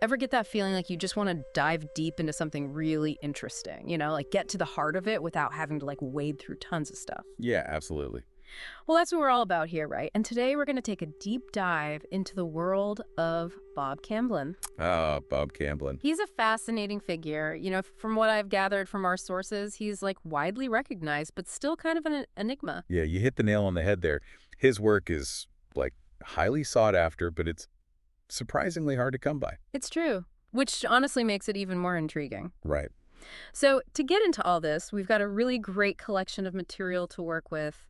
Ever get that feeling like you just want to dive deep into something really interesting, like get to the heart of it without having to wade through tons of stuff? Yeah, absolutely. Well, that's what we're all about here, right? And today we're going to take a deep dive into the world of Bob Camblin. Ah, Bob Camblin. He's a fascinating figure. From what I've gathered from our sources, he's widely recognized, but still kind of an enigma. Yeah, you hit the nail on the head there. His work is, highly sought after, but it's surprisingly hard to come by. It's true, which honestly makes it even more intriguing. Right. So, to get into all this, we've got a really great collection of material to work with.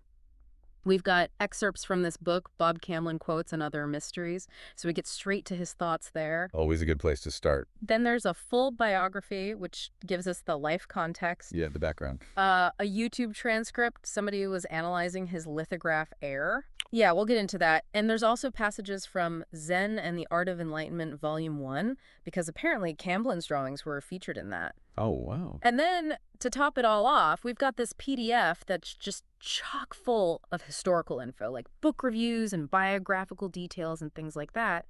We've got excerpts from this book, Bob Camblin Quotes and Other Mysteries, so we get straight to his thoughts there. Always a good place to start. Then there's a full biography, which gives us the life context. Yeah, the background. A YouTube transcript, somebody who was analyzing his lithograph Air. Yeah, we'll get into that. And there's also passages from Zen and the Art of Enlightenment, Volume 1, because apparently Camblin's drawings were featured in that. Oh, wow. And then, to top it all off, we've got this PDF that's just chock full of historical info, like book reviews and biographical details and things like that.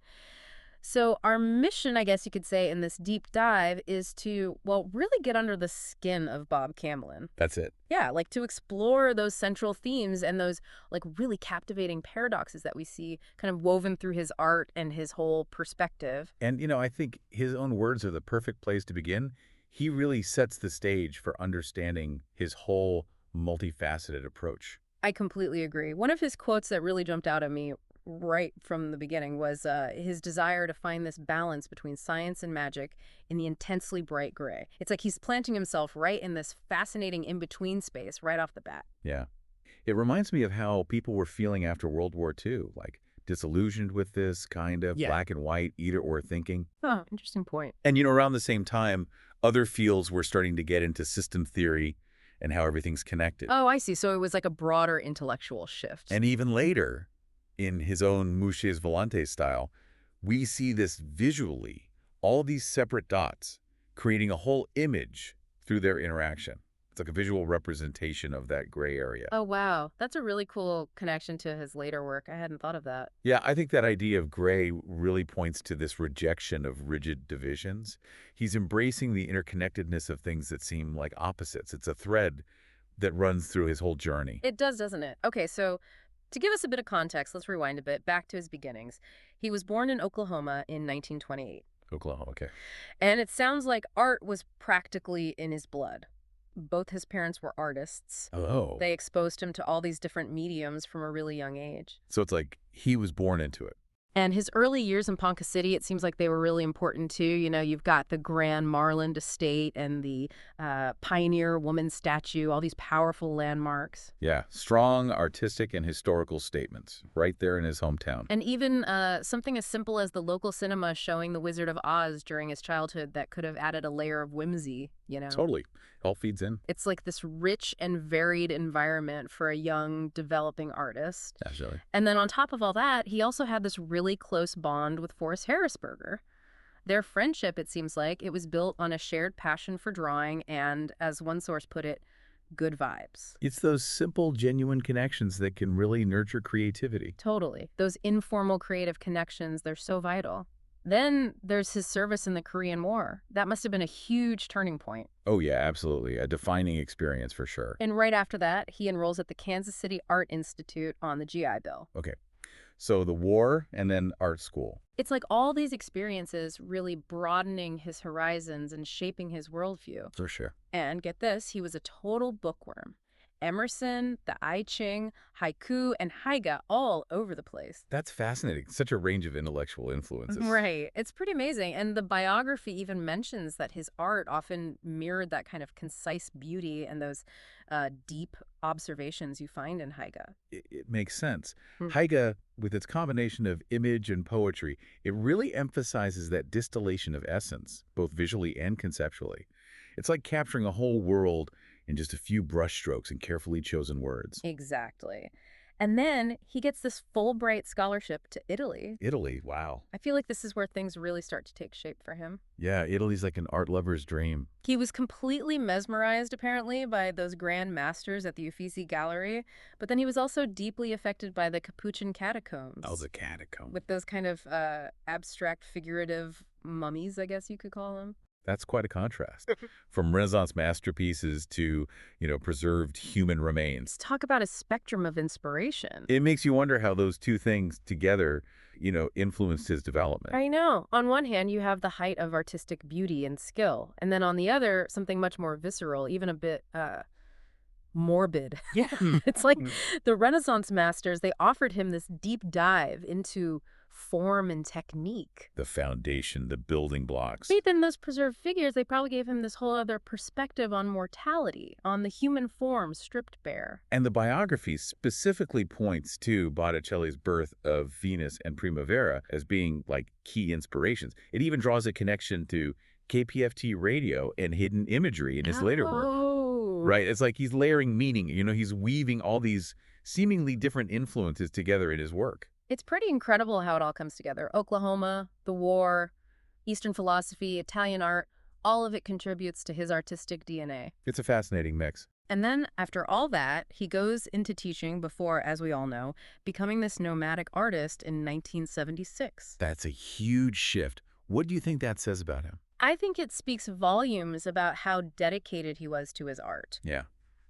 So our mission, I guess you could say, in this deep dive is to, really get under the skin of Bob Camblin. That's it. Yeah, to explore those central themes and those, really captivating paradoxes that we see kind of woven through his art and his whole perspective. And, I think his own words are the perfect place to begin. He really sets the stage for understanding his whole multifaceted approach. I completely agree. One of his quotes that really jumped out at me right from the beginning was his desire to find this balance between science and magic in the intensely bright gray. It's like he's planting himself right in this fascinating in-between space right off the bat. Yeah. It reminds me of how people were feeling after World War II, disillusioned with this kind of black and white either-or thinking. Oh, interesting point. And, around the same time, other fields were starting to get into system theory and how everything's connected. Oh, I see. So it was like a broader intellectual shift. And even later, in his own Mouché's Volante style, we see this visually, all these separate dots, creating a whole image through their interaction. It's like a visual representation of that gray area. Oh, wow. That's a really cool connection to his later work. I hadn't thought of that. Yeah, I think that idea of gray really points to this rejection of rigid divisions. He's embracing the interconnectedness of things that seem like opposites. It's a thread that runs through his whole journey. It does, doesn't it? Okay, so to give us a bit of context, let's rewind a bit back to his beginnings. He was born in Oklahoma in 1928. Oklahoma, okay. And it sounds like art was practically in his blood. Both his parents were artists. Oh. They exposed him to all these different mediums from a really young age. So it's like he was born into it. And his early years in Ponca City, it seems like they were really important too. You've got the Grand Marland Estate and the Pioneer Woman statue, all these powerful landmarks. Yeah, strong artistic and historical statements right there in his hometown. And even something as simple as the local cinema showing The Wizard of Oz during his childhood that could have added a layer of whimsy, Totally. All feeds in. It's like this rich and varied environment for a young, developing artist. Absolutely. And then on top of all that, he also had this really close bond with Forrest Harrisberger. Their friendship, it seems like, it was built on a shared passion for drawing and, as one source put it, good vibes. It's those simple, genuine connections that can really nurture creativity. Totally. Those informal creative connections, they're so vital. Then there's his service in the Korean War. That must have been a huge turning point. Oh, yeah, absolutely. A defining experience for sure. And right after that, he enrolls at the Kansas City Art Institute on the GI Bill. Okay. So the war and then art school. It's like all these experiences really broadening his horizons and shaping his worldview. For sure. And get this, he was a total bookworm. Emerson, the I Ching, haiku, and haiga all over the place. That's fascinating. Such a range of intellectual influences. Right. It's pretty amazing. And the biography even mentions that his art often mirrored that kind of concise beauty and those deep observations you find in haiga. It makes sense. Hmm. Haiga, with its combination of image and poetry, it really emphasizes that distillation of essence, both visually and conceptually. It's like capturing a whole world in just a few brushstrokes and carefully chosen words. Exactly. And then he gets this Fulbright scholarship to Italy. Italy, wow. I feel like this is where things really start to take shape for him. Yeah, Italy's like an art lover's dream. He was completely mesmerized, apparently, by those grand masters at the Uffizi Gallery, but then he was also deeply affected by the Capuchin catacombs. Oh, the catacomb. With those kind of abstract, figurative mummies, I guess you could call them. That's quite a contrast. From Renaissance masterpieces to, preserved human remains. Let's talk about a spectrum of inspiration. It makes you wonder how those two things together, influenced his development. I know. On one hand, you have the height of artistic beauty and skill, and then on the other, something much more visceral, even a bit morbid. Yeah. It's like the Renaissance masters, they offered him this deep dive into form and technique. The foundation, the building blocks. But then those preserved figures, they probably gave him this whole other perspective on mortality, on the human form stripped bare. And the biography specifically points to Botticelli's birth of Venus and Primavera as being like key inspirations. It even draws a connection to KPFT radio and hidden imagery in his later work. Oh. Right? It's like he's layering meaning. He's weaving all these seemingly different influences together in his work. It's pretty incredible how it all comes together. Oklahoma, the war, Eastern philosophy, Italian art, all of it contributes to his artistic DNA. It's a fascinating mix. And then, after all that, he goes into teaching before, as we all know, becoming this nomadic artist in 1976. That's a huge shift. What do you think that says about him? I think it speaks volumes about how dedicated he was to his art. Yeah.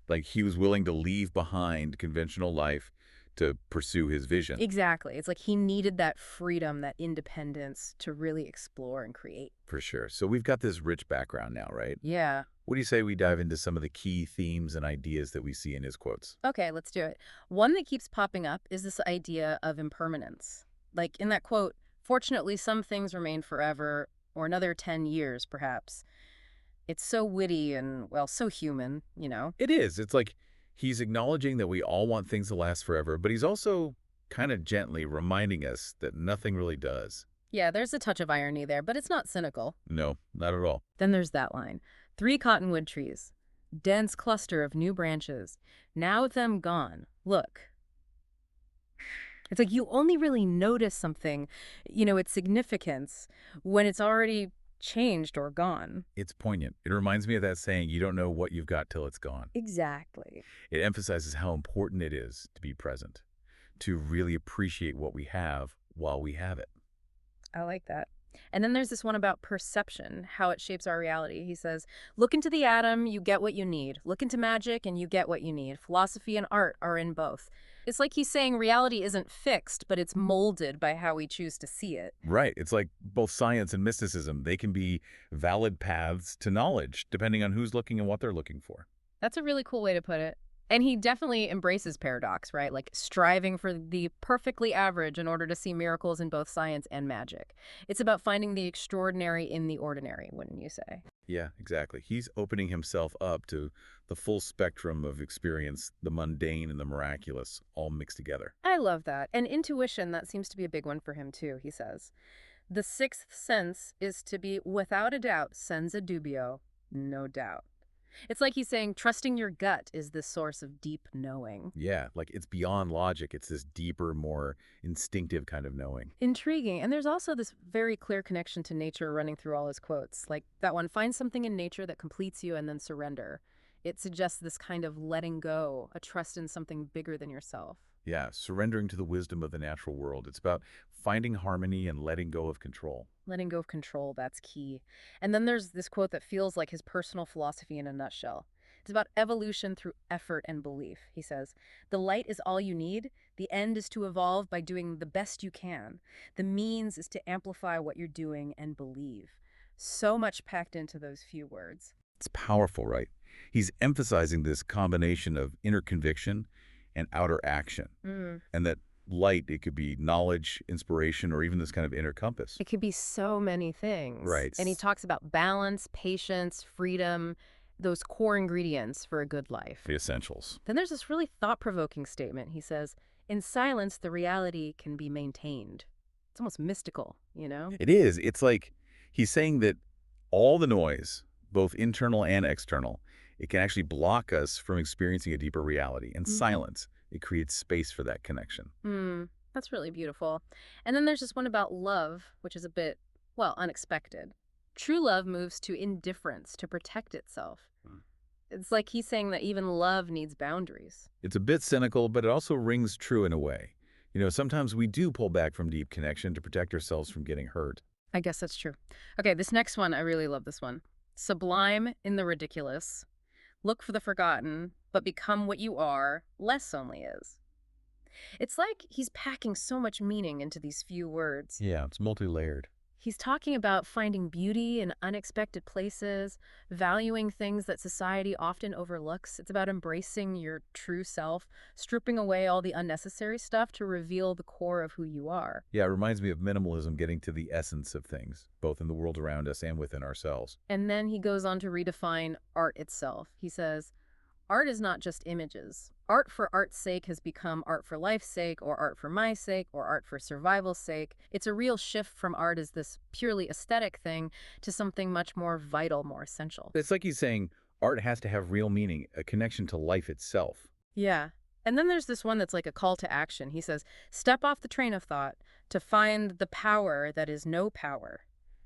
Like he was willing to leave behind conventional life to pursue his vision. Exactly. It's like he needed that freedom, that independence to really explore and create. For sure. So we've got this rich background now, right? Yeah. What do you say we dive into some of the key themes and ideas that we see in his quotes? Okay, let's do it. One that keeps popping up is this idea of impermanence. Like in that quote, fortunately, some things remain forever, or another 10 years, perhaps. It's so witty and, well, so human, It is. It's like he's acknowledging that we all want things to last forever, but he's also kind of gently reminding us that nothing really does. Yeah, there's a touch of irony there, but it's not cynical. No, not at all. Then there's that line. 3 cottonwood trees. Dense cluster of new branches. Now them gone. Look. It's like you only really notice something, its significance, when it's already changed or gone. It's poignant. It reminds me of that saying, you don't know what you've got till it's gone. Exactly. It emphasizes how important it is to be present, to really appreciate what we have while we have it. I like that. And then there's this one about perception, how it shapes our reality. He says, look into the atom, you get what you need. Look into magic, and you get what you need. Philosophy and art are in both. It's like he's saying reality isn't fixed, but it's molded by how we choose to see it. Right. It's like both science and mysticism. They can be valid paths to knowledge, depending on who's looking and what they're looking for. That's a really cool way to put it. And he definitely embraces paradox, right? Like striving for the perfectly average in order to see miracles in both science and magic. It's about finding the extraordinary in the ordinary, wouldn't you say? Yeah, exactly. He's opening himself up to the full spectrum of experience, the mundane and the miraculous, all mixed together. I love that. And intuition, that seems to be a big one for him too, he says. The sixth sense is to be, without a doubt, senza dubio, no doubt. It's like he's saying trusting your gut is the source of deep knowing. Yeah, like it's beyond logic. It's this deeper, more instinctive kind of knowing. Intriguing. And there's also this very clear connection to nature running through all his quotes. Like that one, find something in nature that completes you and then surrender. It suggests this kind of letting go, a trust in something bigger than yourself. Yeah, surrendering to the wisdom of the natural world. It's about finding harmony and letting go of control. Letting go of control, that's key. And then there's this quote that feels like his personal philosophy in a nutshell. It's about evolution through effort and belief. He says, the light is all you need. The end is to evolve by doing the best you can. The means is to amplify what you're doing and believe. So much packed into those few words. It's powerful, right? He's emphasizing this combination of inner conviction and outer action. And that light, it could be knowledge, inspiration, or even this kind of inner compass. It could be so many things. Right. And he talks about balance, patience, freedom, those core ingredients for a good life. The essentials. Then there's this really thought-provoking statement. He says, in silence, the reality can be maintained. It's almost mystical, It is. It's like he's saying that all the noise, both internal and external, it can actually block us from experiencing a deeper reality. And silence, it creates space for that connection. That's really beautiful. And then there's this one about love, which is a bit, well, unexpected. True love moves to indifference to protect itself. It's like he's saying that even love needs boundaries. It's a bit cynical, but it also rings true in a way. Sometimes we do pull back from deep connection to protect ourselves from getting hurt. I guess that's true. Okay, this next one, I really love this one. Sublime in the ridiculous. Look for the forgotten, but become what you are, less only is. It's like he's packing so much meaning into these few words. Yeah, it's multi-layered. He's talking about finding beauty in unexpected places, valuing things that society often overlooks. It's about embracing your true self, stripping away all the unnecessary stuff to reveal the core of who you are. Yeah, it reminds me of minimalism getting to the essence of things, both in the world around us and within ourselves. And then he goes on to redefine art itself. He says, art is not just images. Art for art's sake has become art for life's sake, or art for my sake, or art for survival's sake. It's a real shift from art as this purely aesthetic thing to something much more vital, more essential. It's like he's saying art has to have real meaning, a connection to life itself. Yeah. And then there's this one that's like a call to action. He says, step off the train of thought to find the power that is no power,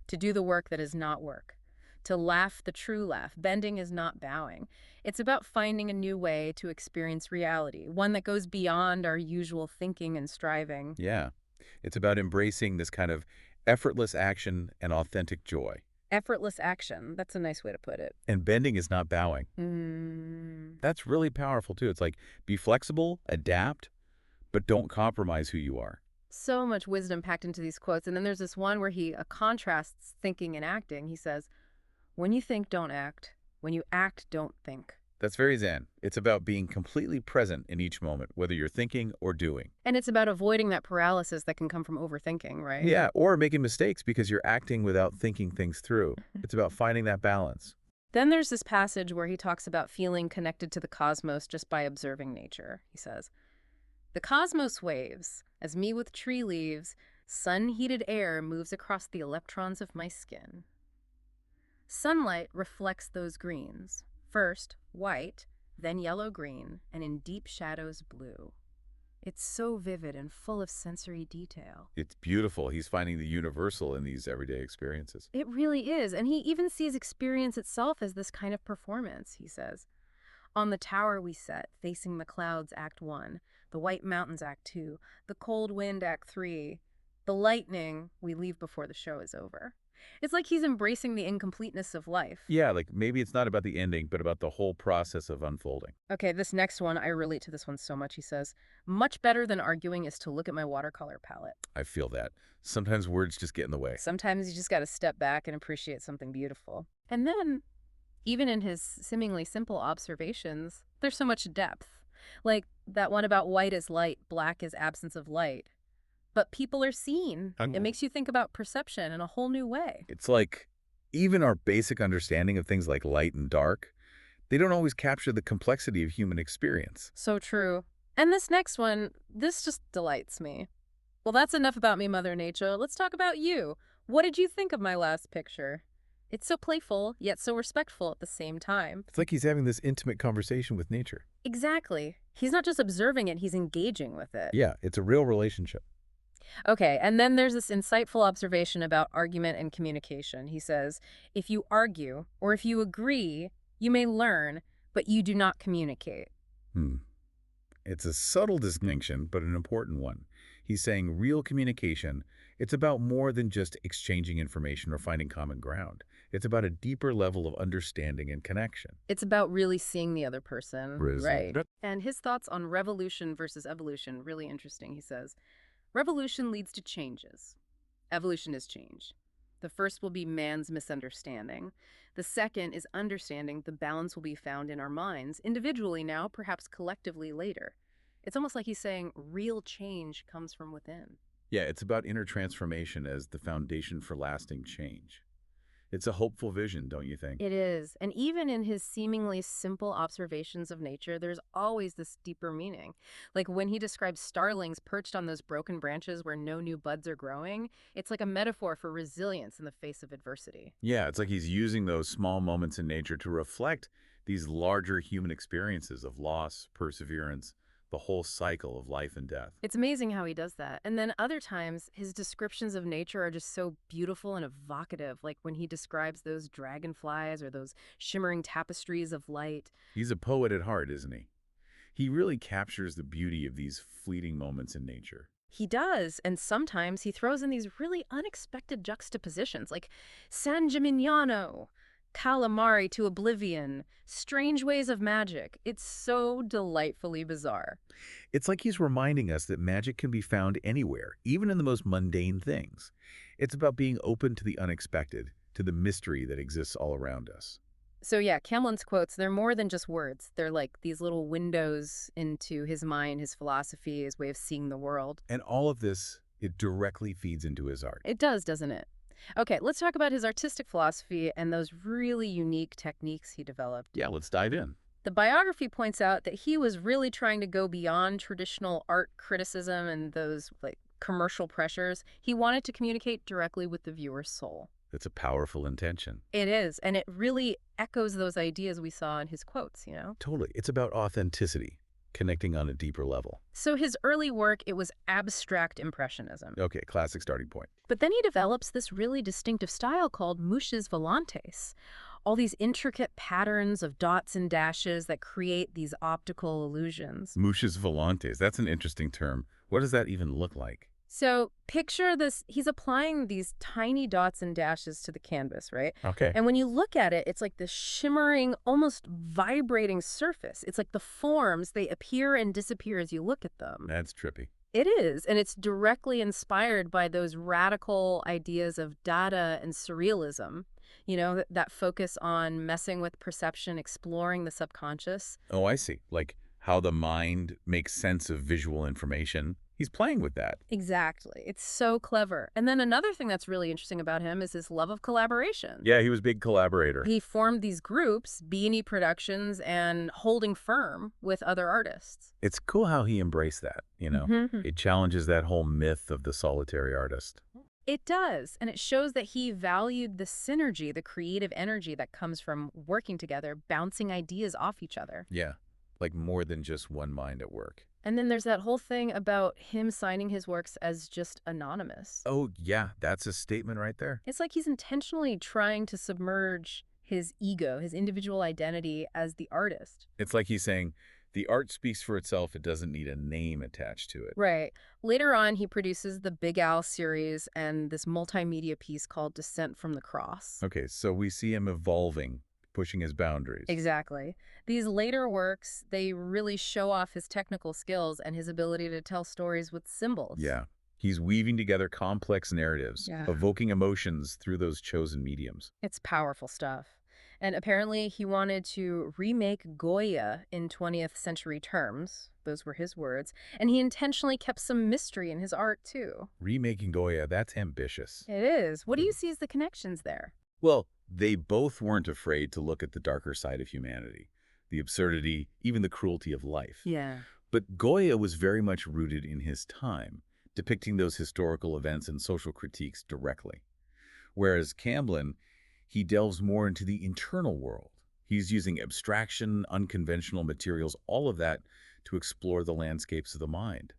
to do the work that is not work, to laugh the true laugh. Bending is not bowing. It's about finding a new way to experience reality, one that goes beyond our usual thinking and striving. Yeah, it's about embracing this kind of effortless action and authentic joy. Effortless action. That's a nice way to put it. And bending is not bowing. Mm. That's really powerful, too. It's like, be flexible, adapt, but don't compromise who you are. So much wisdom packed into these quotes. And then there's this one where he contrasts thinking and acting. He says, when you think, don't act. When you act, don't think. That's very Zen. It's about being completely present in each moment, whether you're thinking or doing. And it's about avoiding that paralysis that can come from overthinking, right? Yeah, or making mistakes because you're acting without thinking things through. It's about finding that balance. Then there's this passage where he talks about feeling connected to the cosmos just by observing nature. He says, the cosmos waves, as me with tree leaves, sun-heated air moves across the electrons of my skin. Sunlight reflects those greens, first white, then yellow-green, and in deep shadows blue. It's so vivid and full of sensory detail. It's beautiful. He's finding the universal in these everyday experiences. It really is, and he even sees experience itself as this kind of performance, he says. On the tower we set, facing the clouds, Act 1, the White Mountains, Act 2, the cold wind, Act 3, the lightning, we leave before the show is over. It's like he's embracing the incompleteness of life. Yeah, like maybe it's not about the ending, but about the whole process of unfolding. Okay, this next one, I relate to this one so much. He says, much better than arguing is to look at my watercolor palette. I feel that. Sometimes words just get in the way. Sometimes you just got to step back and appreciate something beautiful. And then, even in his seemingly simple observations, there's so much depth. Like that one about white is light, black is absence of light. But people are seen. It makes you think about perception in a whole new way. It's like even our basic understanding of things like light and dark, they don't always capture the complexity of human experience. So true. And this next one, this just delights me. Well, that's enough about me, Mother Nature. Let's talk about you. What did you think of my last picture? It's so playful, yet so respectful at the same time. It's like he's having this intimate conversation with nature. Exactly. He's not just observing it, he's engaging with it. Yeah, it's a real relationship. Okay, and then there's this insightful observation about argument and communication. He says, if you argue or if you agree, you may learn, but you do not communicate. It's a subtle distinction, but an important one. He's saying real communication, it's about more than just exchanging information or finding common ground. It's about a deeper level of understanding and connection. It's about really seeing the other person. Right. And his thoughts on revolution versus evolution, really interesting. He says, revolution leads to changes. Evolution is change. The first will be man's misunderstanding. The second is understanding the balance will be found in our minds, individually now, perhaps collectively later. It's almost like he's saying real change comes from within. Yeah, it's about inner transformation as the foundation for lasting change. It's a hopeful vision, don't you think? It is. And even in his seemingly simple observations of nature, there's always this deeper meaning. Like when he describes starlings perched on those broken branches where no new buds are growing, it's like a metaphor for resilience in the face of adversity. Yeah, it's like he's using those small moments in nature to reflect these larger human experiences of loss, perseverance, the whole cycle of life and death. It's amazing how he does that. And then other times, his descriptions of nature are just so beautiful and evocative, like when he describes those dragonflies or those shimmering tapestries of light. He's a poet at heart, isn't he? He really captures the beauty of these fleeting moments in nature. He does, and sometimes he throws in these really unexpected juxtapositions, like San Gimignano, calamari to oblivion, strange ways of magic. It's so delightfully bizarre. It's like he's reminding us that magic can be found anywhere, even in the most mundane things. It's about being open to the unexpected, to the mystery that exists all around us. So yeah, Camblin's quotes, they're more than just words. They're like these little windows into his mind, his philosophy, his way of seeing the world. And all of this, it directly feeds into his art. It does, doesn't it? Okay, let's talk about his artistic philosophy and those really unique techniques he developed. Yeah, let's dive in. The biography points out that he was really trying to go beyond traditional art criticism and those like commercial pressures. He wanted to communicate directly with the viewer's soul. That's a powerful intention. It is, and it really echoes those ideas we saw in his quotes, you know? Totally. It's about authenticity, connecting on a deeper level. So his early work, it was abstract impressionism. Okay, classic starting point. But then he develops this really distinctive style called mousses volantes. All these intricate patterns of dots and dashes that create these optical illusions. Mousses volantes, that's an interesting term. What does that even look like? So picture this, he's applying these tiny dots and dashes to the canvas, right? Okay. And when you look at it, it's like this shimmering, almost vibrating surface. It's like the forms, they appear and disappear as you look at them. That's trippy. It is, and it's directly inspired by those radical ideas of Dada and surrealism, you know, that focus on messing with perception, exploring the subconscious. Oh, I see. Like how the mind makes sense of visual information. He's playing with that. Exactly. It's so clever. And then another thing that's really interesting about him is his love of collaboration. Yeah, he was a big collaborator. He formed these groups, Beanie Productions and Holding Firm, with other artists. It's cool how he embraced that, you know. It challenges that whole myth of the solitary artist. It does, and it shows that he valued the synergy, the creative energy that comes from working together, bouncing ideas off each other. Yeah, like more than just one mind at work. And then there's that whole thing about him signing his works as just anonymous. Oh, yeah, that's a statement right there. It's like he's intentionally trying to submerge his ego, his individual identity as the artist. It's like he's saying, the art speaks for itself. It doesn't need a name attached to it. Right. Later on, he produces the Big Al series and this multimedia piece called Descent from the Cross. Okay, so we see him evolving, pushing his boundaries. Exactly. These later works, they really show off his technical skills and his ability to tell stories with symbols. Yeah. He's weaving together complex narratives, evoking emotions through those chosen mediums. It's powerful stuff. And apparently he wanted to remake Goya in 20th century terms. Those were his words. And he intentionally kept some mystery in his art, too. Remaking Goya, that's ambitious. It is. What do you see as the connections there? Well, they both weren't afraid to look at the darker side of humanity, the absurdity, even the cruelty of life. Yeah. But Goya was very much rooted in his time, depicting those historical events and social critiques directly. Whereas Camblin, he delves more into the internal world. He's using abstraction, unconventional materials, all of that to explore the landscapes of the mind.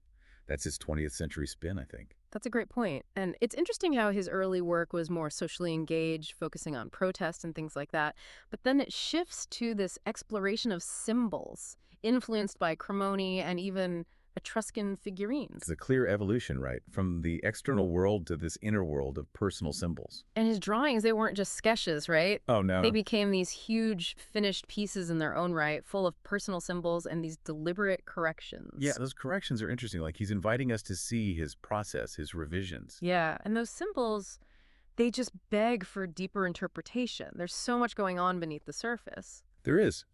That's his 20th century spin, I think. That's a great point. And it's interesting how his early work was more socially engaged, focusing on protest and things like that. But then it shifts to this exploration of symbols, influenced by Cremona and even Etruscan figurines. It's a clear evolution, right? From the external world to this inner world of personal symbols. And his drawings, they weren't just sketches, right? Oh, no. They became these huge finished pieces in their own right, full of personal symbols and these deliberate corrections. Yeah, those corrections are interesting. Like he's inviting us to see his process, his revisions. Yeah, and those symbols, they just beg for deeper interpretation. There's so much going on beneath the surface. There is.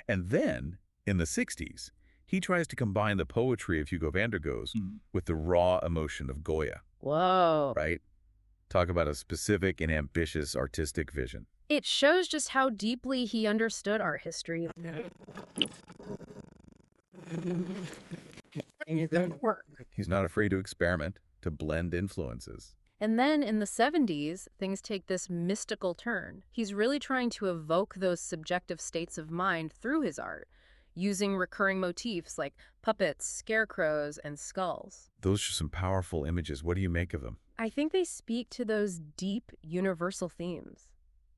And then, in the 60s, he tries to combine the poetry of Hugo van der Goes with the raw emotion of Goya. Whoa. Right? Talk about a specific and ambitious artistic vision. It shows just how deeply he understood art history. He's not afraid to experiment, to blend influences. And then in the 70s, things take this mystical turn. He's really trying to evoke those subjective states of mind through his art, using recurring motifs like puppets, scarecrows, and skulls. Those are some powerful images. What do you make of them? I think they speak to those deep, universal themes.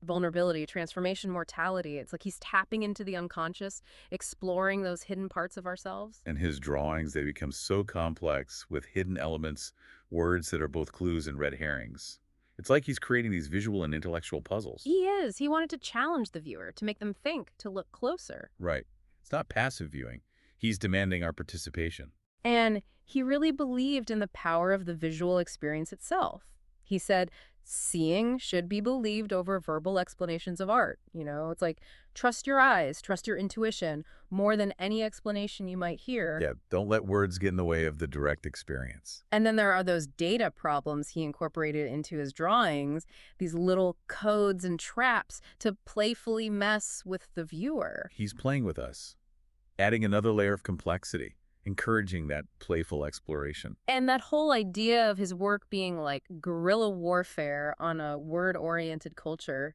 Vulnerability, transformation, mortality. It's like he's tapping into the unconscious, exploring those hidden parts of ourselves. And his drawings, they become so complex with hidden elements, words that are both clues and red herrings. It's like he's creating these visual and intellectual puzzles. He is. He wanted to challenge the viewer, to make them think, to look closer. Right. It's not passive viewing. He's demanding our participation. And he really believed in the power of the visual experience itself. He said, seeing should be believed over verbal explanations of art. It's like, trust your eyes, trust your intuition, more than any explanation you might hear. Yeah, don't let words get in the way of the direct experience. And then there are those data problems he incorporated into his drawings, these little codes and traps to playfully mess with the viewer. He's playing with us, adding another layer of complexity, encouraging that playful exploration. And that whole idea of his work being like guerrilla warfare on a word-oriented culture,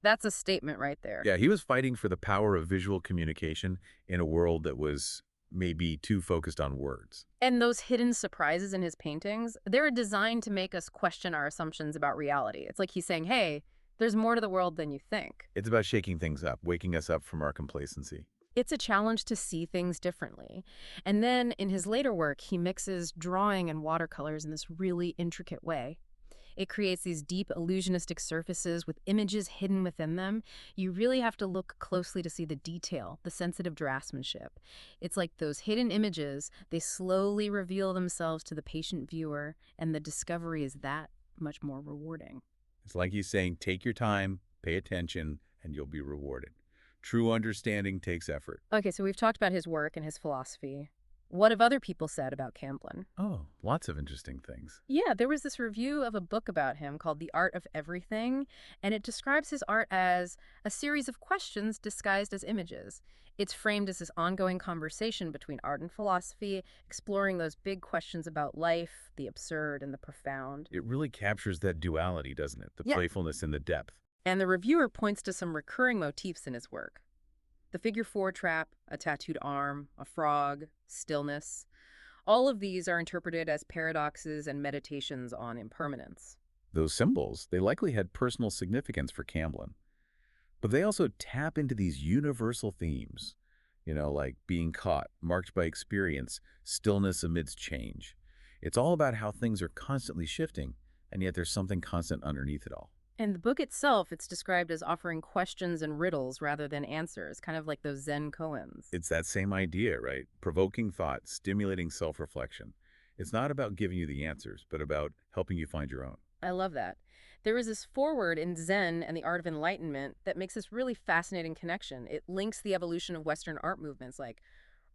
that's a statement right there. Yeah, he was fighting for the power of visual communication in a world that was maybe too focused on words. And those hidden surprises in his paintings, they're designed to make us question our assumptions about reality. It's like he's saying, hey, there's more to the world than you think. It's about shaking things up, waking us up from our complacency. It's a challenge to see things differently. And then in his later work, he mixes drawing and watercolors in this really intricate way. It creates these deep illusionistic surfaces with images hidden within them. You really have to look closely to see the detail, the sensitive draftsmanship. It's like those hidden images, they slowly reveal themselves to the patient viewer, and the discovery is that much more rewarding. It's like he's saying, take your time, pay attention, and you'll be rewarded. True understanding takes effort. Okay, so we've talked about his work and his philosophy. What have other people said about Camblin? Oh, lots of interesting things. Yeah, there was this review of a book about him called The Art of Everything, and it describes his art as a series of questions disguised as images. It's framed as this ongoing conversation between art and philosophy, exploring those big questions about life, the absurd and the profound. It really captures that duality, doesn't it? The Yeah. playfulness and the depth. And the reviewer points to some recurring motifs in his work. The figure four trap, a tattooed arm, a frog, stillness. All of these are interpreted as paradoxes and meditations on impermanence. Those symbols, they likely had personal significance for Camblin. But they also tap into these universal themes, like being caught, marked by experience, stillness amidst change. It's all about how things are constantly shifting, and yet there's something constant underneath it all. In the book itself, it's described as offering questions and riddles rather than answers, kind of like those Zen koans. It's that same idea, right? Provoking thought, stimulating self-reflection. It's not about giving you the answers, but about helping you find your own. I love that. There is this foreword in Zen and the Art of Enlightenment that makes this really fascinating connection. It links the evolution of Western art movements, like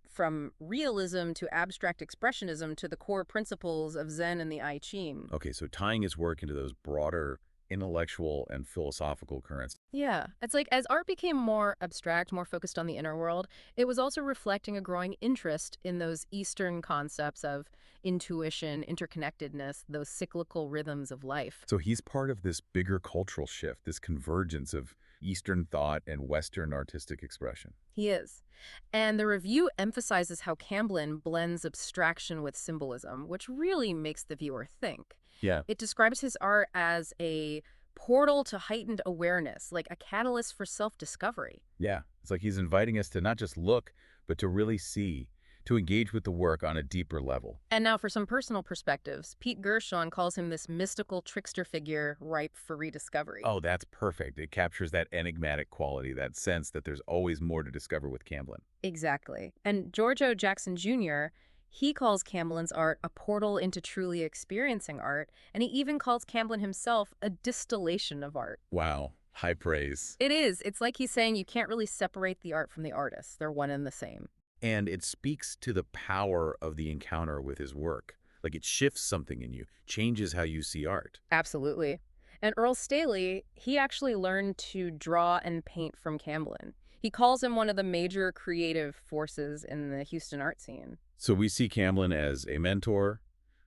from realism to abstract expressionism to the core principles of Zen and the I Ching. Okay, so tying his work into those broader intellectual and philosophical currents. Yeah, it's like as art became more abstract, more focused on the inner world, it was also reflecting a growing interest in those Eastern concepts of intuition, interconnectedness, those cyclical rhythms of life. So he's part of this bigger cultural shift, this convergence of Eastern thought and Western artistic expression. He is. And the review emphasizes how Camblin blends abstraction with symbolism, which really makes the viewer think. Yeah. It describes his art as a portal to heightened awareness, like a catalyst for self-discovery. Yeah. It's like he's inviting us to not just look, but to really see, to engage with the work on a deeper level. And now for some personal perspectives, Pete Gershon calls him this mystical trickster figure ripe for rediscovery. Oh, that's perfect. It captures that enigmatic quality, that sense that there's always more to discover with Camblin. Exactly. And George O. Jackson Jr., he calls Camblin's art a portal into truly experiencing art, and he even calls Camblin himself a distillation of art. Wow. High praise. It is. It's like he's saying you can't really separate the art from the artist. They're one and the same. And it speaks to the power of the encounter with his work. Like it shifts something in you, changes how you see art. Absolutely. And Earl Staley, he actually learned to draw and paint from Camblin. He calls him one of the major creative forces in the Houston art scene. So we see Camblin as a mentor,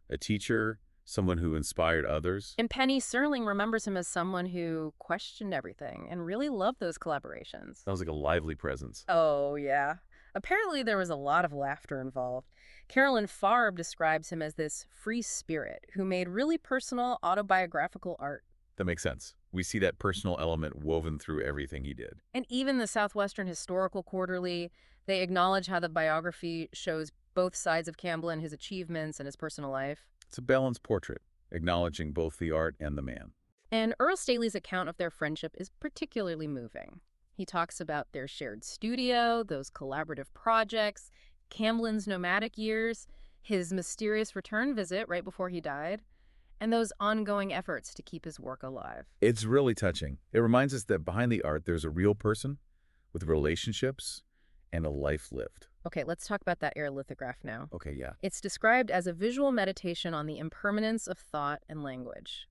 a teacher, someone who inspired others. And Penny Serling remembers him as someone who questioned everything and really loved those collaborations. Sounds like a lively presence. Oh, yeah. Apparently there was a lot of laughter involved. Carolyn Farb describes him as this free spirit who made really personal autobiographical art. That makes sense. We see that personal element woven through everything he did. And even the Southwestern Historical Quarterly, they acknowledge how the biography shows both sides of Camblin, his achievements and his personal life. It's a balanced portrait, acknowledging both the art and the man. And Earl Staley's account of their friendship is particularly moving. He talks about their shared studio, those collaborative projects, Camblin's nomadic years, his mysterious return visit right before he died, and those ongoing efforts to keep his work alive. It's really touching. It reminds us that behind the art, there's a real person with relationships and a life lived. Okay, let's talk about that air lithograph now. Okay, yeah. It's described as a visual meditation on the impermanence of thought and language.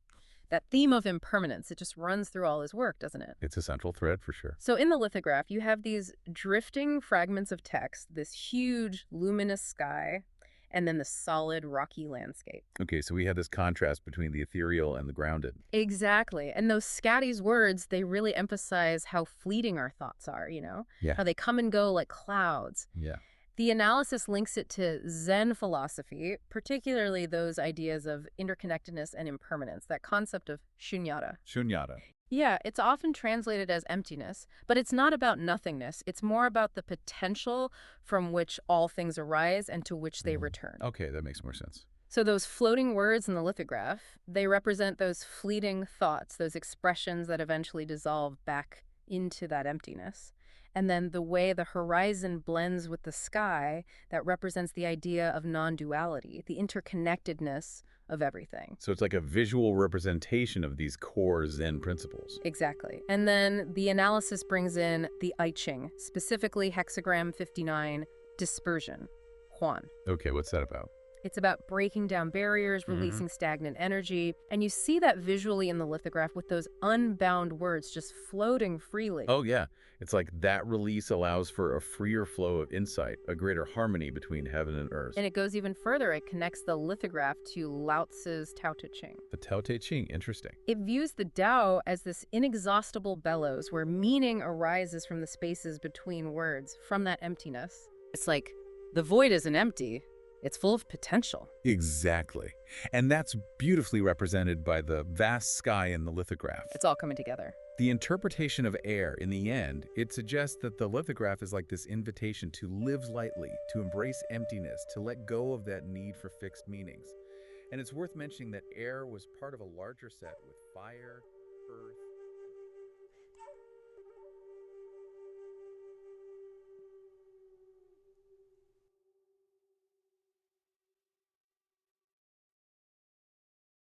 That theme of impermanence, it just runs through all his work, doesn't it? It's a central thread for sure. So in the lithograph, you have these drifting fragments of text, this huge luminous sky, and then the solid rocky landscape. Okay, so we have this contrast between the ethereal and the grounded. Exactly. And those Scatty's words, they really emphasize how fleeting our thoughts are, Yeah. how they come and go like clouds. Yeah. The analysis links it to Zen philosophy, particularly those ideas of interconnectedness and impermanence, that concept of shunyata. Shunyata. Yeah, it's often translated as emptiness, but it's not about nothingness. It's more about the potential from which all things arise and to which they return. Okay, that makes more sense. So those floating words in the lithograph, they represent those fleeting thoughts, those expressions that eventually dissolve back into that emptiness. And then the way the horizon blends with the sky, that represents the idea of non-duality, the interconnectedness of everything. So it's like a visual representation of these core Zen principles. Exactly. And then the analysis brings in the I Ching, specifically hexagram 59, dispersion, Huan. Okay, what's that about? It's about breaking down barriers, releasing stagnant energy, and you see that visually in the lithograph with those unbound words just floating freely. Oh, yeah. It's like that release allows for a freer flow of insight, a greater harmony between heaven and earth. And it goes even further. It connects the lithograph to Lao Tzu's Tao Te Ching. The Tao Te Ching, interesting. It views the Tao as this inexhaustible bellows where meaning arises from the spaces between words, from that emptiness. It's like the void isn't empty. It's full of potential. Exactly. And that's beautifully represented by the vast sky in the lithograph. It's all coming together. The interpretation of air, in the end, it suggests that the lithograph is like this invitation to live lightly, to embrace emptiness, to let go of that need for fixed meanings. And it's worth mentioning that air was part of a larger set with fire, earth,